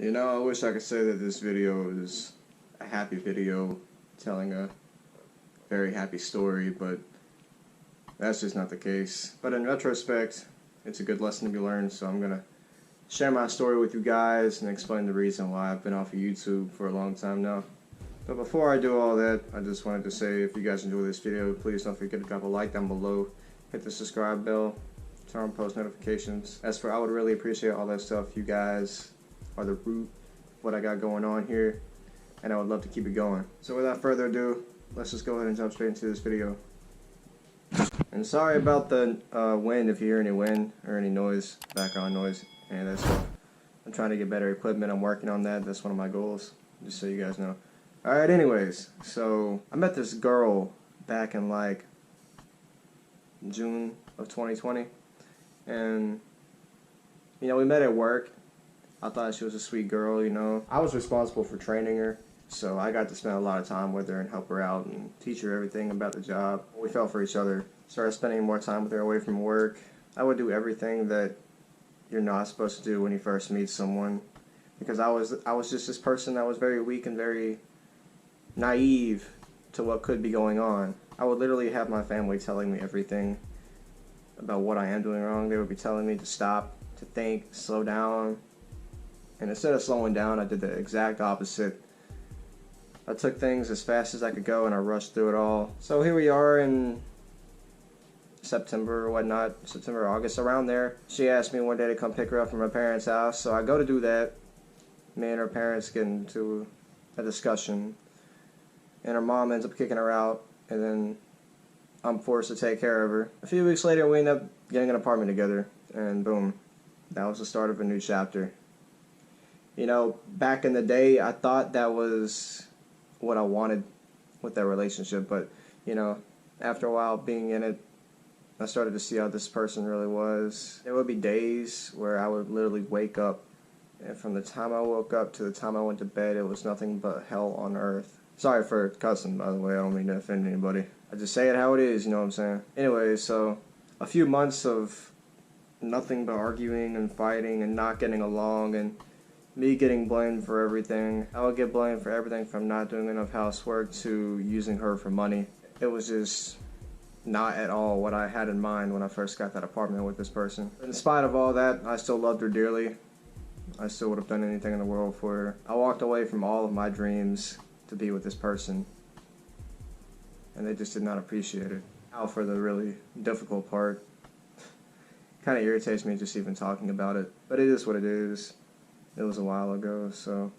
You know, I wish I could say that this video is a happy video telling a very happy story, but that's just not the case. But in retrospect, it's a good lesson to be learned, so I'm going to share my story with you guys and explain the reason why I've been off of YouTube for a long time now. But before I do all that, I just wanted to say if you guys enjoy this video, please don't forget to drop a like down below, hit the subscribe bell, turn on post notifications. I would really appreciate all that stuff. You guys are the root of what I got going on here, and I would love to keep it going. So without further ado, let's just go ahead and jump straight into this video. And sorry about the wind, if you hear any wind or any noise, background noise, and that's what I'm trying to get better equipment. I'm working on that. That's one of my goals, just so you guys know. Alright, anyways, so I met this girl back in like June of 2020, and you know, we met at work. I thought she was a sweet girl, you know. I was responsible for training her, so I got to spend a lot of time with her and help her out and teach her everything about the job. We fell for each other. Started spending more time with her away from work. I would do everything that you're not supposed to do when you first meet someone, because I was just this person that was very weak and very naive to what could be going on. I would literally have my family telling me everything about what I am doing wrong. They would be telling me to stop, to think, slow down. And instead of slowing down, I did the exact opposite. I took things as fast as I could go and I rushed through it all. So here we are in September or whatnot, September, August, around there. She asked me one day to come pick her up from her parents' house, so I go to do that. Me and her parents get into a discussion, and her mom ends up kicking her out, and then I'm forced to take care of her. A few weeks later, we end up getting an apartment together, and boom, that was the start of a new chapter. You know, back in the day, I thought that was what I wanted with that relationship, but, you know, after a while being in it, I started to see how this person really was. There would be days where I would literally wake up, and from the time I woke up to the time I went to bed, it was nothing but hell on earth. Sorry for cussing, by the way, I don't mean to offend anybody. I just say it how it is, you know what I'm saying? Anyway, so a few months of nothing but arguing and fighting and not getting along, and me getting blamed for everything. I would get blamed for everything from not doing enough housework to using her for money. It was just not at all what I had in mind when I first got that apartment with this person. In spite of all that, I still loved her dearly. I still would have done anything in the world for her. I walked away from all of my dreams to be with this person, and they just did not appreciate it. Now for the really difficult part. Kind of irritates me just even talking about it, but it is what it is. It was a while ago, so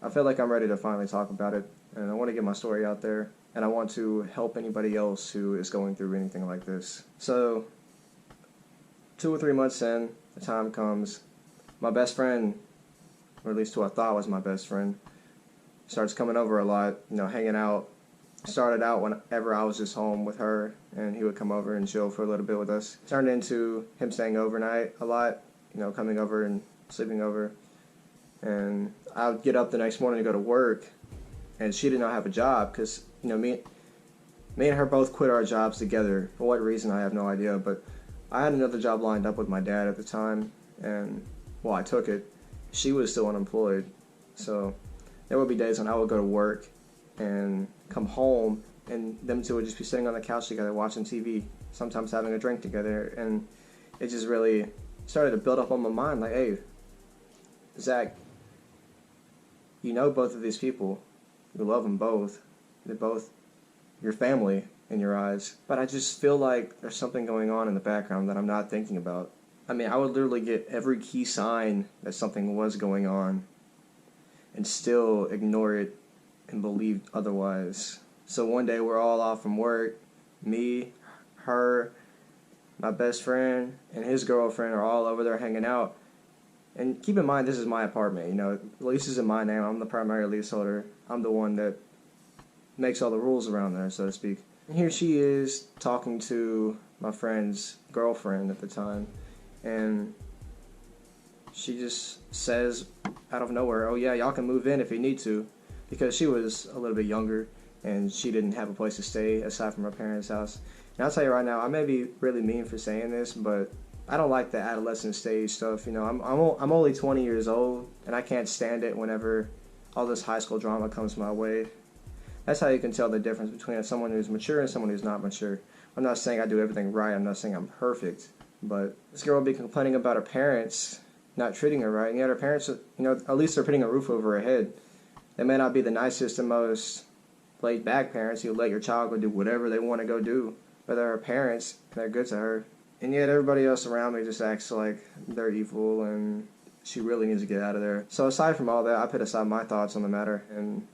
I feel like I'm ready to finally talk about it, and I want to get my story out there, and I want to help anybody else who is going through anything like this. So 2 or 3 months in, the time comes, my best friend, or at least who I thought was my best friend, starts coming over a lot, you know, hanging out. Started out whenever I was just home with her, and he would come over and chill for a little bit with us. Turned into him staying overnight a lot, you know, coming over and sleeping over. And I would get up the next morning to go to work, and she did not have a job because, you know, me and her both quit our jobs together. For what reason, I have no idea, but I had another job lined up with my dad at the time, and, well, I took it. She was still unemployed, so there would be days when I would go to work and come home, and them two would just be sitting on the couch together watching TV, sometimes having a drink together, and it just really started to build up on my mind, like, hey, Zach, you know both of these people, you love them both, they're both your family in your eyes, but I just feel like there's something going on in the background that I'm not thinking about. I mean, I would literally get every key sign that something was going on and still ignore it and believe otherwise. So one day we're all off from work, me, her, my best friend, and his girlfriend are all over there hanging out. And keep in mind, this is my apartment, you know, the lease is in my name, I'm the primary leaseholder, I'm the one that makes all the rules around there, so to speak. And here she is talking to my friend's girlfriend at the time, and she just says out of nowhere, oh yeah, y'all can move in if you need to, because she was a little bit younger and she didn't have a place to stay aside from her parents' house. And I'll tell you right now, I may be really mean for saying this, but I don't like the adolescent stage stuff. You know, I'm only 20 years old, and I can't stand it whenever all this high school drama comes my way. That's how you can tell the difference between someone who's mature and someone who's not mature. I'm not saying I do everything right. I'm not saying I'm perfect. But this girl will be complaining about her parents not treating her right, and yet her parents, you know, at least they're putting a roof over her head. They may not be the nicest and most laid-back parents who let your child go do whatever they want to go do, but they're her parents, and they're good to her. And yet everybody else around me just acts like they're evil, and she really needs to get out of there. So aside from all that, I put aside my thoughts on the matter, and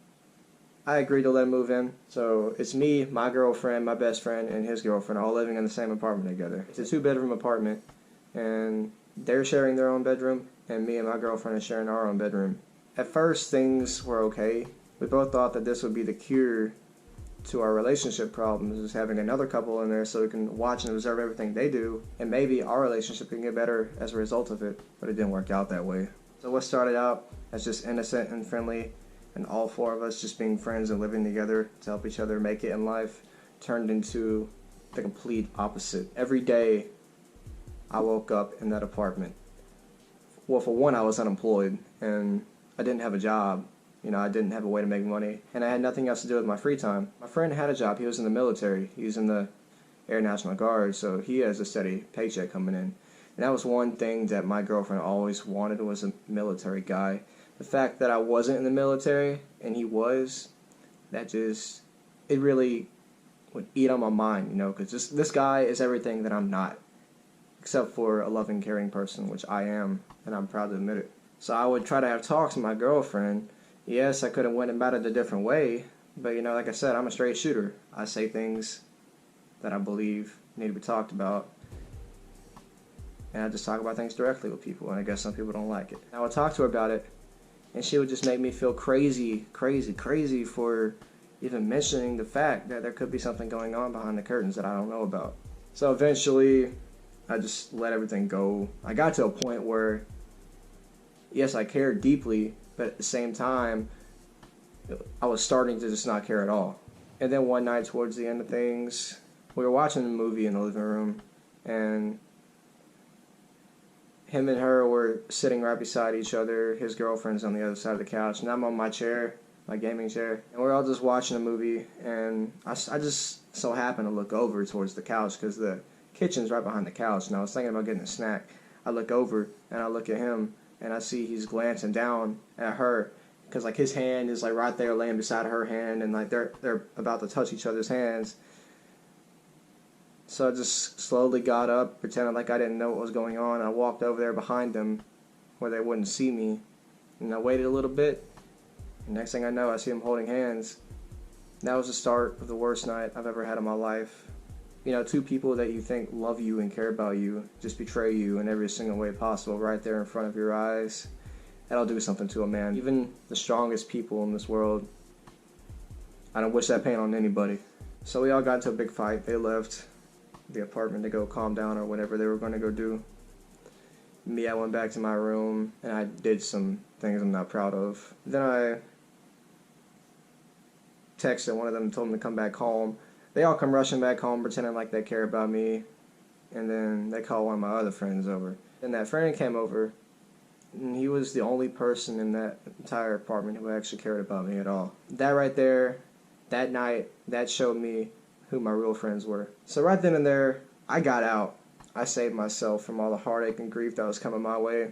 I agreed to let him move in. So it's me, my girlfriend, my best friend, and his girlfriend all living in the same apartment together. It's a 2-bedroom apartment, and they're sharing their own bedroom, and me and my girlfriend are sharing our own bedroom. At first, things were okay. We both thought that this would be the cure to our relationship problems, is having another couple in there so we can watch and observe everything they do, and maybe our relationship can get better as a result of it, but it didn't work out that way. So what started out as just innocent and friendly, and all 4 of us just being friends and living together to help each other make it in life, turned into the complete opposite. Every day, I woke up in that apartment. Well, for one, I was unemployed, and I didn't have a job. You know, I didn't have a way to make money, and I had nothing else to do with my free time. My friend had a job. He was in the military. He was in the Air National Guard, so he has a steady paycheck coming in. And that was one thing that my girlfriend always wanted, was a military guy. The fact that I wasn't in the military, and he was, that just, it really would eat on my mind, you know, because this guy is everything that I'm not, except for a loving, caring person, which I am, and I'm proud to admit it. So I would try to have talks with my girlfriend. Yes, I could have went about it a different way, but, you know, like I said, I'm a straight shooter. I say things that I believe need to be talked about, and I just talk about things directly with people, and I guess some people don't like it. I would talk to her about it, and she would just make me feel crazy for even mentioning the fact that there could be something going on behind the curtains that I don't know about. So eventually, I just let everything go. I got to a point where, yes, I cared deeply, but at the same time, I was starting to just not care at all. And then one night towards the end of things, we were watching a movie in the living room, and him and her were sitting right beside each other. His girlfriend's on the other side of the couch, and I'm on my chair, my gaming chair. And we're all just watching a movie, and I just so happened to look over towards the couch because the kitchen's right behind the couch, and I was thinking about getting a snack. I look over, and I look at him, and I see he's glancing down at her because, like, his hand is, like, right there laying beside her hand, and, like, they're about to touch each other's hands. So I just slowly got up, pretended like I didn't know what was going on. I walked over there behind them where they wouldn't see me, and I waited a little bit, and next thing I know, I see them holding hands. That was the start of the worst night I've ever had in my life. You know, 2 people that you think love you and care about you just betray you in every single way possible right there in front of your eyes. That'll do something to a man. Even the strongest people in this world, I don't wish that pain on anybody. So we all got into a big fight. They left the apartment to go calm down or whatever they were going to go do. Me, I went back to my room, and I did some things I'm not proud of. Then I texted one of them and told them to come back home. They all come rushing back home, pretending like they care about me, and then they call one of my other friends over. And that friend came over, and he was the only person in that entire apartment who actually cared about me at all. That right there, that night, that showed me who my real friends were. So right then and there, I got out. I saved myself from all the heartache and grief that was coming my way.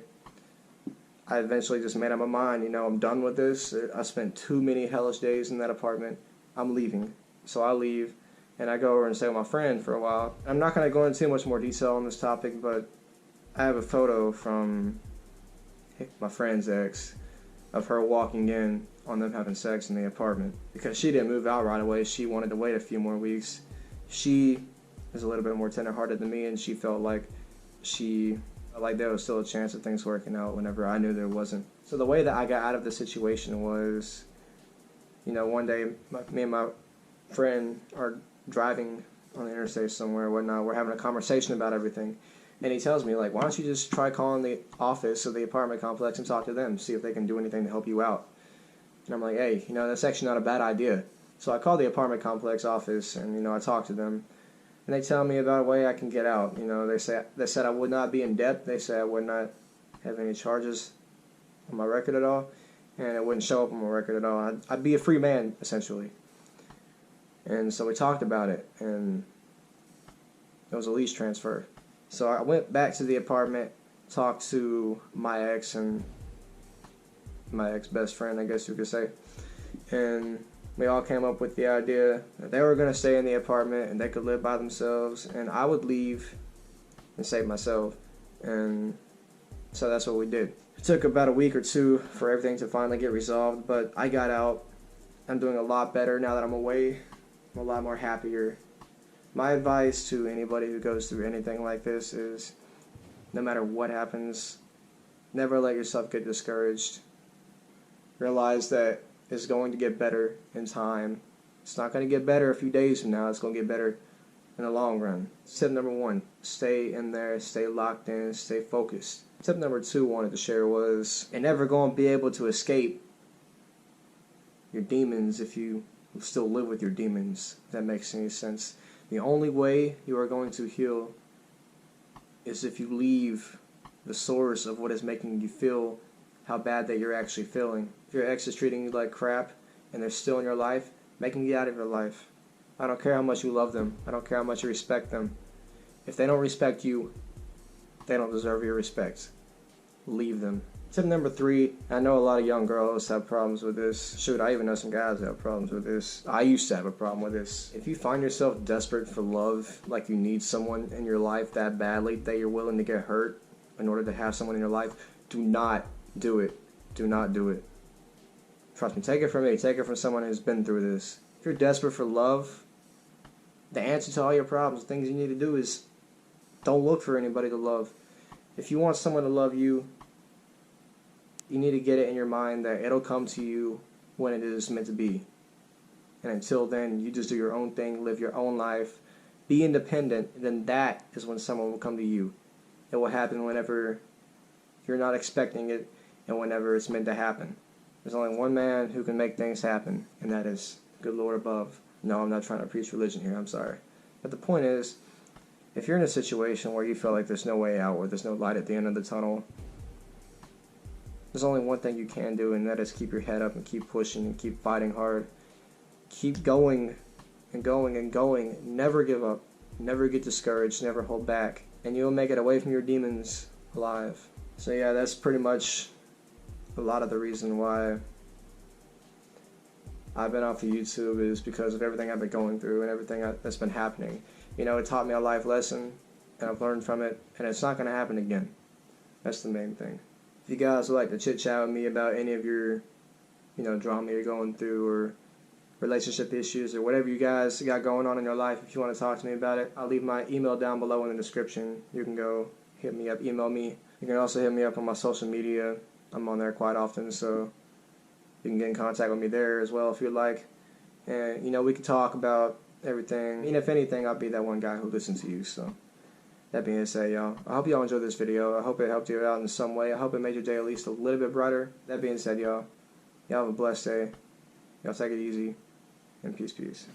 I eventually just made up my mind, you know, I'm done with this. I spent too many hellish days in that apartment. I'm leaving. So I leave, and I go over and stay with my friend for a while. I'm not going to go into too much more detail on this topic, but I have a photo from my friend's ex of her walking in on them having sex in the apartment. Because she didn't move out right away, she wanted to wait a few more weeks. She is a little bit more tender-hearted than me, and she felt like there was still a chance of things working out whenever I knew there wasn't. So the way that I got out of the situation was, you know, one day me and my friend are driving on the interstate somewhere or whatnot. We're having a conversation about everything. And he tells me, like, why don't you just try calling the office of the apartment complex and talk to them, see if they can do anything to help you out. And I'm like, hey, you know, that's actually not a bad idea. So I called the apartment complex office, and, you know, I talked to them. and they tell me about a way I can get out. You know, they said I would not be in debt. They said I would not have any charges on my record at all, and it wouldn't show up on my record at all. I'd be a free man, essentially. And so we talked about it, and it was a lease transfer. So I went back to the apartment, talked to my ex and my ex-best friend, I guess you could say, and we all came up with the idea that they were going to stay in the apartment and they could live by themselves, and I would leave and save myself. And so that's what we did. It took about a week or two for everything to finally get resolved, but I got out. I'm doing a lot better now that I'm away. I'm a lot more happier. My advice to anybody who goes through anything like this is, no matter what happens, never let yourself get discouraged. Realize that it's going to get better in time. It's not going to get better a few days from now. It's going to get better in the long run. Tip number 1, stay in there, stay locked in, stay focused. Tip number 2 I wanted to share was, you're never going to be able to escape your demons if you still live with your demons, if that makes any sense. The only way you are going to heal is if you leave the source of what is making you feel how bad that you're actually feeling. If your ex is treating you like crap and they're still in your life, make them get out of your life. I don't care how much you love them. I don't care how much you respect them. If they don't respect you, they don't deserve your respect. Leave them. Tip number 3, I know a lot of young girls have problems with this. Shoot, I even know some guys that have problems with this. I used to have a problem with this. If you find yourself desperate for love, like you need someone in your life that badly, that you're willing to get hurt in order to have someone in your life, do not do it. Do not do it. Trust me, take it from me. Take it from someone who's been through this. If you're desperate for love, the answer to all your problems, the things you need to do is don't look for anybody to love. If you want someone to love you, you need to get it in your mind that it'll come to you when it is meant to be. And until then, you just do your own thing, live your own life, be independent, and then that is when someone will come to you. It will happen whenever you're not expecting it and whenever it's meant to happen. There's only one man who can make things happen, and that is good Lord above. No, I'm not trying to preach religion here, I'm sorry. But the point is, if you're in a situation where you feel like there's no way out, where there's no light at the end of the tunnel, there's only one thing you can do, and that is keep your head up and keep pushing and keep fighting hard. Keep going and going and going. Never give up. Never get discouraged. Never hold back. And you'll make it away from your demons alive. So yeah, that's pretty much a lot of the reason why I've been off of YouTube, is because of everything I've been going through and everything that's been happening. You know, it taught me a life lesson, and I've learned from it, and it's not going to happen again. That's the main thing. If you guys would like to chit chat with me about any of your, drama you're going through, or relationship issues, or whatever you guys got going on in your life, if you want to talk to me about it, I'll leave my email down below in the description. You can go hit me up, email me. You can also hit me up on my social media. I'm on there quite often, so you can get in contact with me there as well if you'd like. And, we can talk about everything. And if anything, I'll be that one guy who listens to you, so. That being said, y'all, I hope y'all enjoyed this video. I hope it helped you out in some way. I hope it made your day at least a little bit brighter. That being said, y'all have a blessed day. Y'all take it easy, and peace, peace.